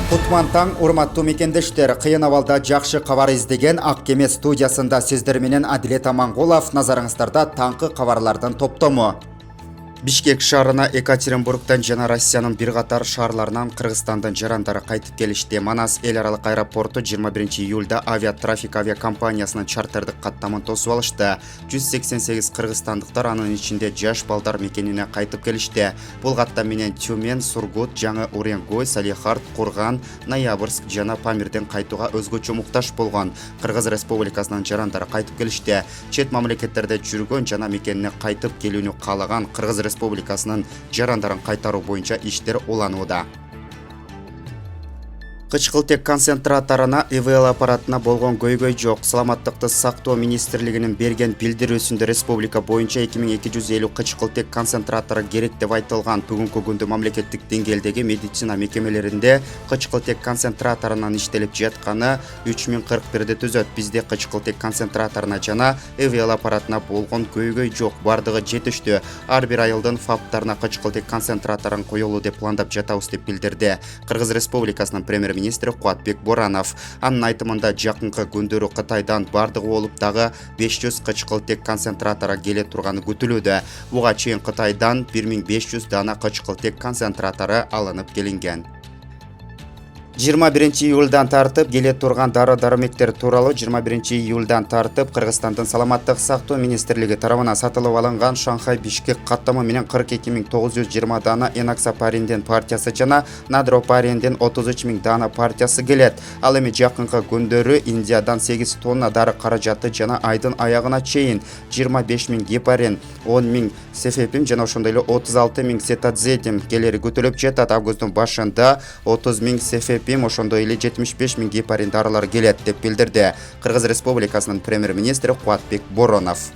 Кутман таң, урматтуу мекендештер, кыйын абалда жакшы кабар издеген Ак Кеме студиясында сиздер менен Адилет Амангулов. Назарыңыздарда таңкы кабарлардын топтому. Бишкек шаарына Екатеринбургтан жана Россиянын бир катар шаарларынан Кыргызстандын жарандары кайтып келишти. Манас эл аралык аэропорту 21 июлда авиатрафик авиакомпаниясынын чартердик каттамын тосуп алышты. 188 кыргызстандыктар, анын ичинде жаш балдар мекенине кайтып келишти. Бул каттам менен Тюмень, Сургут, Жаңы Уренгой, Салихард, Курган, Ноябрьск жана Памирден кайтууга өзгөчө муктаж болгон Кыргыз Республикасынын жарандары кайтып келишти. Чет мамлекеттерде жүргөн жана мекенине кайтып келүүнү каалаган Кыргыз Республикасынын жарандарын кайтаруу боюнча иштер уланууда. Кычкылтек концентраторуна ИВЛ аппаратына болгон көйгөй жок. Саламаттыкты сактоо министрлигинин берген билдирүүсүндө республика боюнча 2250 кычкылтек концентратору керек деп айтылган. Бүгүнкү күндө мамлекеттик деңгээлдеги медицина мекемелеринде кычкылтек концентраторунан иштелип жатканы 3041 түзөт. Бизде кычкылтек концентраторуна жана ИВЛ аппаратына болгон көйгөй жок. Бардыгы жетиштүү. Ар бир айылдын фаптарына кычкылтек концентраторун коюлуу деп пландап жатабыз деп билдирди Кыргыз Республикасынын премьер-министри Кубатбек Боранов. Анын айтымында жакынкы күндөрү Кытайдан бардыгы болуп дагы 500 кычкылтек концентратору келе турганы күтүлүүдө. Буга чейин Кытайдан 1500 дана кычкылтек концентратору алынып келинген. 21 июлдан тартып келе турган дары-дармектер тууралуу 21 июлдан тартып Кыргызстандын саламаттык сактоо министрлиги тарабынан сатылып алынган Шанхай Бишкек каттамы менен 42920 дана эноксапариндин партиясы жана надропариндин 33000 дана партиясы келет. Ал эми жакынкы күндөрү Индиядан 8 тонна дары каражаты жана айдын аягына чейин 25000 гепарин, 10000 сефепим жана ошондой эле 36000 сетадзетим келери күтүлүп жатат. Августтун башында 30000 сефепим, ошондой эле 75000 гепарин дарылар келет деп билдирди Кыргыз Республикасынын премьер-министри Кубатбек Боронов.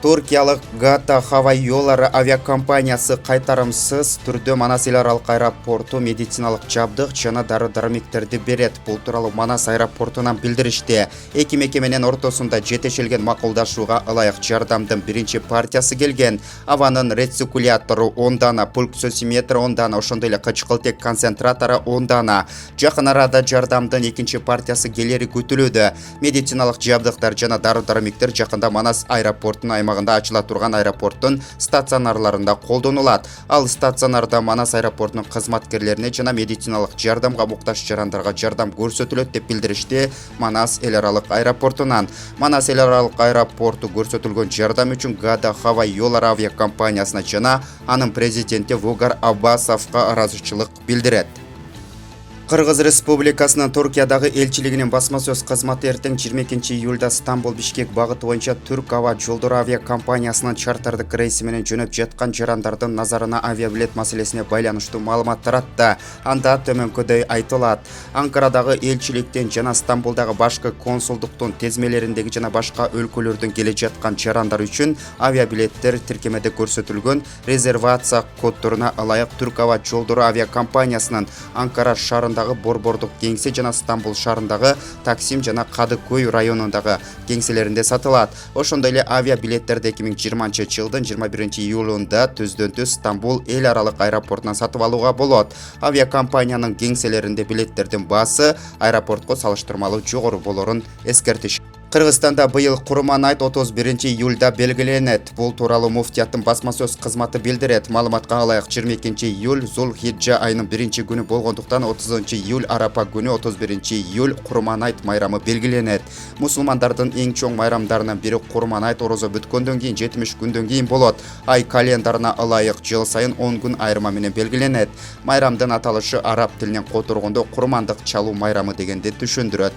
Туркиялык Gata Hava Yolları авиакомпаниясы кайтарымсыз түрдө Манас эл аралык аэропорту медициналык жабдык жана дары-дармектерди берет. Бул тууралуу Манас аэропортунан билдиришти. Эки мекеменин ортосунда жетишилген макулдашууга ылайык жардамдын биринчи партиясы келген. Аванын рециркулятору 10 дана, пульсосиметр 10 дана, ошондой эле кычкылтек концентратору 10 дана. Жакын арада жардамдын экинчи партиясы келери күтүлүүдө. Медициналык жабдыктар жана дары-дармектер жакында Манас аэропортунун ачыла турган аэропорттун стационарларында колдонулат. Ал стационарда Манас аэропортунун кызматкерлерине жана медициналык жардамга муктаж жарандарга жардам көрсөтүлөт деп билдиришти Манас эл аралык аэропортунан. Манас эл аралык аэропорту көрсөтүлгөн жардам үчүн Gata Hava Yolları авиакомпаниясына жана анын президенти Вугар Аббасовго ыраазычылык билдирет. Кыргыз Республикасынын Туркиядагы элчилигинин басма сөз кызматы эртең 22 июлда Стамбул Бишкек багыты боюнча Түрк Ава Жолдору авиакомпаниясынын чартердик рейси менен жөнөп жаткан жарандардын назарына авиабилет маселесине байланыштуу маалымат таратты. Анда төмөнкөдөй айтылат. Анкарадагы элчиликтен жана Стамбулдагы башкы консулдуктун тезмелериндеги жана башка өлкөлөрдөн келе жаткан жарандар үчүн авиабилеттер тиркемеде көрсөтүлгөн резервация коддоруна ылайык Түрк Ава Жолдору авиакомпаниясынын Анкара шаарында Борбордук кеңсе жана Стамбул шаарындагы Таксим жана Кадыкөй районундагы кеңселеринде сатылат. Ошондой эле авиабилеттерди 2020 жылдын 21 июлунда түздөн-түз Стамбул эл аралык аэропортунан сатып алууга болот. Авиакомпаниянын кеңселеринде билеттердин баасы аэропортко салыштырмалуу жогору болорун эскертиш. Кыргызстанда быйыл Курман айт 31 июлда белгиленет. Бул тууралуу муфтияттын басма сөз кызматы билдирет. Маалыматка ылайык 22 июль Зулхиджа айынын 1 күнү болгондуктан 30 июль Арапа күнү 31 июль Курман айт майрамы белгиленет. Мусулмандардын эң чоң майрамдарынын бири Курман айт орозо бүткөндөн кийин 70 күндөн кийин болот. Ай календарына ылайык жыл сайын 10 күн айырма менен белгиленет. Майрамдын аталышы араб тилинен которгондо Курмандык чалуу майрамы дегенди түшүндүрөт.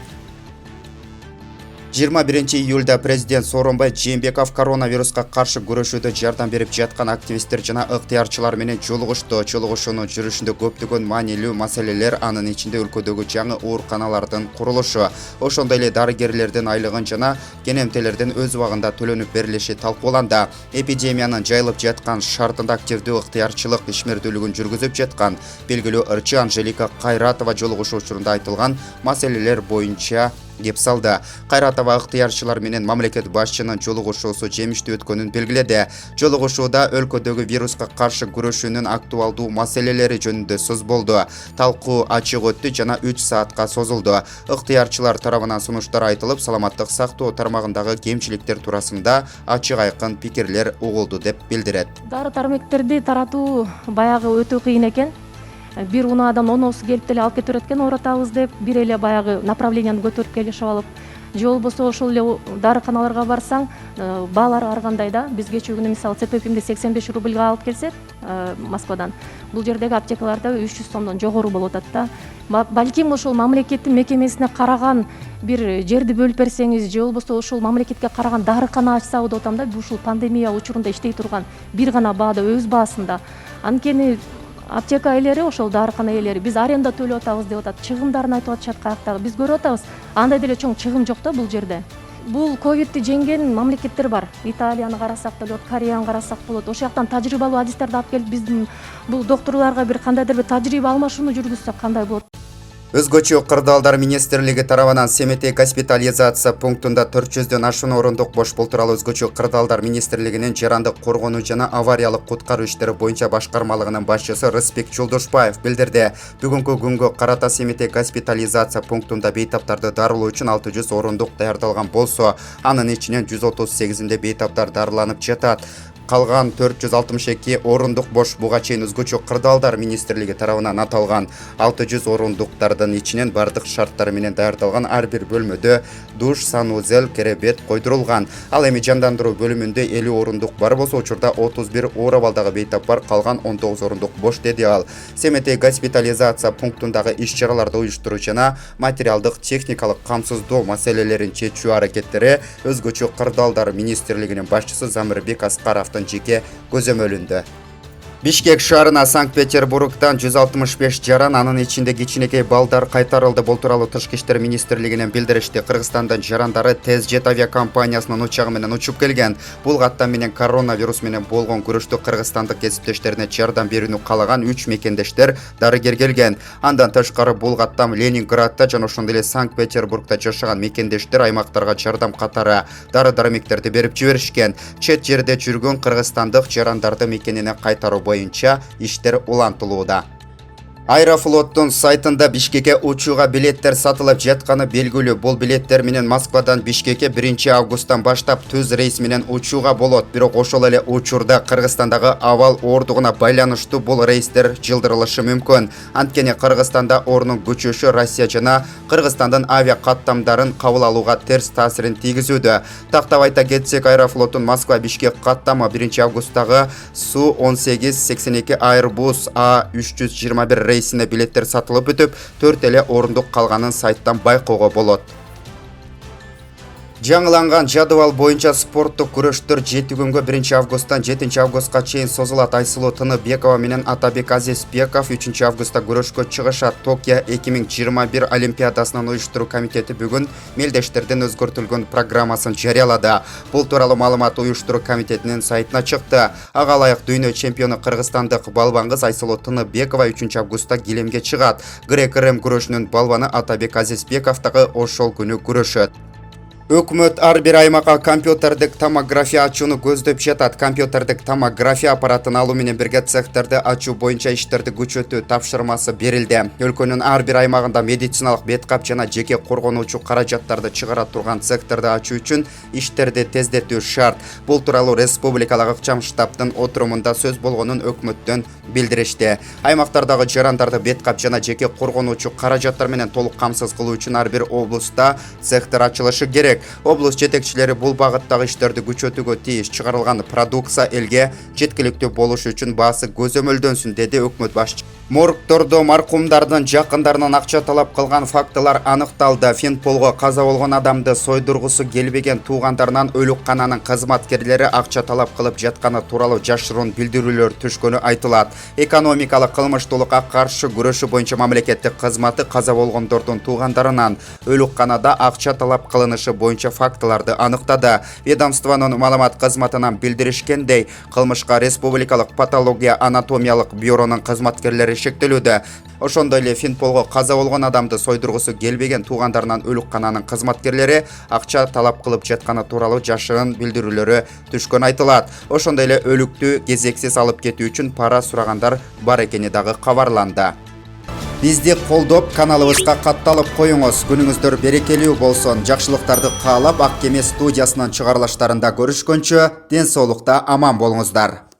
21 июлда президент Сооронбай Жээнбеков коронавируска каршы күрөшүүдө жардам берип жаткан активисттер жана ыктыярчылар менен жолугушту. Жолугушуунун жүрүшүндө көптөгөн маанилүү маселелер, анын ичинде өлкөдөгү жаңы ооруканалардын курулушу, ошондой эле дарыгерлердин айлыгын жана кенемтелердин өз убагында төлөнүп берилиши талкууланды. Эпидемиянын жайылып жаткан шартында активдүү ыктыярчылык ишмердүүлүгүн жүргүзүп жаткан белгилүү ырчы Анжелика Кайратова жолугушуу учурунда айтылган маселелер боюнча кеп салды. Кайратова ыктыярчылар менен мамлекет башчынын жолугушуусу жемиштүү өткөнүн белгиледи. Жолугушууда өлкөдөгү вируска каршы күрөшүүнүн актуалдуу маселелери жөнүндө сөз болду. Талкуу ачык өттү жана 3 саатка созулду. Ыктыярчылар тарабынан сунуштар айтылып, саламаттык сактоо тармагындагы кемчиликтер туурасында ачык айкын пикирлер угулду деп билдирет. Дары-дармектерди таратуу баягы өтө кыйын экен. Бир унаадан 10 келип деле алып кетип экен оратабыз деп, бир эле баягы направленияны көтөрүп келишип алып, же болбосо ошол эле дарыканаларга барсаң, баалары аргандай да. Биз кечээ күнү мисалы ЦППМди 85 рубльга алып келсек, Москвадан, бул жердеги аптекаларда 300 сомдон жогору болуп атат да. Балким ошол мамлекеттин мекемесине караган бир жерди бөлүп берсеңиз, же болбосо ошол мамлекетке караган дарыкана ачсабы деп атам да. Ушул пандемия учурунда иштей турган бир гана баада, өз баасында. Анткени аптека ээлери, ошол дарыкана ээлери биз аренда төлөп атабыз деп атат. Чыгымдарын айтып атышат каяктагы. Биз көрүп атабыз. Андай деле чоң чыгым жок да бул жерде. Бул ковидти жеңген мамлекеттер бар. Италияны карасак болот, Кореяны карасак болот. Ошол жактан тажрыйбалуу адистерди алып келип, биздин бул доктурларга бир кандайдыр бир тажрыйба алмашууну жүргүзсөк кандай болот? Өзгөчө кырдаалдар министрлиги тарабынан Семетей госпитализация пунктунда 400дөн ашуун орундук бош. Бул тууралуу өзгөчө кырдаалдар министрлигинин жарандык коргонуу жана авариялык куткаруу иштери боюнча башкармалыгынын башчысы Рыспек Жолдошбаев билдирди. Бүгүнкү күнгө карата Семетей госпитализация пунктунда бейтаптарды дарылоо үчүн 600 орундук даярдалган болсо, анын ичинен 138-inde бейтаптар дарыланып жатат. Калган 462 орундук бош. Буга чейин өзгөчө кырдаалдар министрлиги тарабынан аталган 600 орундуктардын ичинен бардык шарттары менен даярдалган ар бир бөлмөдө душ, санузел, керебет койдурулган. Ал эми жандандыруу бөлүмүндө 50 орундук бар болсо, учурда 31 оор абалдагы бейтап бар, калган 19 орундук бош, деди ал. Семетей госпитализация пунктундагы иш-чараларды уюштуруу жана материалдык техникалык камсыздоо маселелерин чечүү аракеттери өзгөчө кырдаалдар министрлигинин башчысы Замирбек Аскаров жеке көзөмөлүндө. Бишкек шаарына Санкт-Петербургдан 165 жаран, анын ичинде кичинекей балдар кайтарылды. Бул тууралуу Тышкы иштер министрлигинен билдиришти. Кыргызстандын жарандары Тез Жет авиакомпаниясынын учагы менен учуп келген. Бул каттам менен коронавирус менен болгон күрөштө кыргызстандык кесиптештерине жардам берүүнү каалаган 3 мекендештер дарыгер келген. Андан тышкары бул каттам Ленинградда жана ошондой эле Санкт-Петербургда жашаган мекендештер аймактарга жардам катары дары-дармектерди берип жиберишкен. Чет жерде жүргөн кыргызстандык жарандарды мекенине кайтаруу боюнча иштер улантылууда. Аэрофлоттун сайтында Бишкекке учууга билеттер сатылып жатканы белгилүү. Бул билеттер менен Москвадан Бишкекке 1-августтан баштап түз рейс менен учууга болот. Бирок ошол эле учурда Кыргызстандагы абал оордугуна байланыштуу бул рейстер жылдырылышы мүмкүн. Анткени Кыргызстанда оорунун күчөшү Россия жана Кыргызстандын авиа каттамдарын кабыл алууга терс таасирин тийгизүүдө. Тактап айта кетсек, Аэрофлоттун Москва-Бишкек каттамы 1-августтагы Су-1882 Airbus A321 рейсине билеттер сатылып өтүп, 4 эле орундук калганын сайттан байкоого болот. Жаңыланган жадыбал боюнча спорттук күрөштөр 7 күнгө 1-августтан 7-августка чейин созулат. Айсылуу Тыныбекова менен Атабек Азизбеков 3-августта күрөшкө чыгышат. Токио 2021 Олимпиадасынын уюштуруу комитети бүгүн мелдештердин өзгөртүлгөн программасын жарыялады. Бул тууралуу маалымат уюштуруу комитетинин сайтына чыкты. Ага ылайык дүйнө чемпиону кыргызстандык балбан кыз Айсылуу Тыныбекова 3-августта килемге чыгат. Грек-рим күрөшүнүн балбаны Атабек Азизбеков дагы ошол күнү күрөшөт. Өкмөт ар бир аймакка компьютердик томография ачууну көздөп жатат. Компьютердик томография аппаратын алуу менен бирге цехтерди ачуу боюнча иштерди күчөтүү тапшырмасы берилди. Өлкөнүн ар бир аймагында медициналык беткап жана жеке коргонуучу каражаттарды чыгара турган цехтерди ачуу үчүн иштерди тездетүү шарт. Бул тууралуу республикалык ыкчам штабтын отурумунда сөз болгонун өкмөттөн билдиришти. Аймактардагы жарандарды беткап жана жеке коргонуучу каражаттар менен толук камсыз кылуу үчүн ар бир облуста цехтер ачылышы керек. Облус жетекчилери бул багыттагы иштерди күчөтүүгө тийиш. Чыгарылган продукция элге жеткиликтүү болушу үчүн баасы көзөмөлдөнсүн, деди өкмөт башчысы. Моргтордо маркумдардын жакындарынан акча талап кылган фактылар аныкталды. Финполго каза болгон адамды сойдургусу келбеген туугандарынан өлүккананын кызматкерлери акча талап кылып жатканы тууралуу жашыруун билдирүүлөр түшкөнү айтылат. Экономикалык кылмыштуулукка каршы күрөшүү боюнча мамлекеттик кызматы каза болгондордун туугандарынан өлүкканада акча талап кылынышы боюнча фактыларды аныктады. Ведомствонун маалымат кызматынан билдиришкендей, кылмышка Республикалык патология анатомиялык бюронун кызматкерлери шектелүүдө. Ошондой эле Финполго каза болгон адамды сойдургусу келбеген туугандарынан өлүккананын кызматкерлери акча талап кылып жатканы тууралуу жашыын билдирүүлөрү түшкөн айтылат. Ошондой эле өлүктү кезексиз алып кетүү үчүн пара сурагандар бар экени дагы кабарланды. Бизди колдоп, каналыбызга катталып коюңуз. Күнүңүздөр берекелүү болсун. Жакшылыктарды каалап, Ак Кеме студиясынын чыгарылыштарында көрүшкөнчө, ден соолукта аман болуңуздар.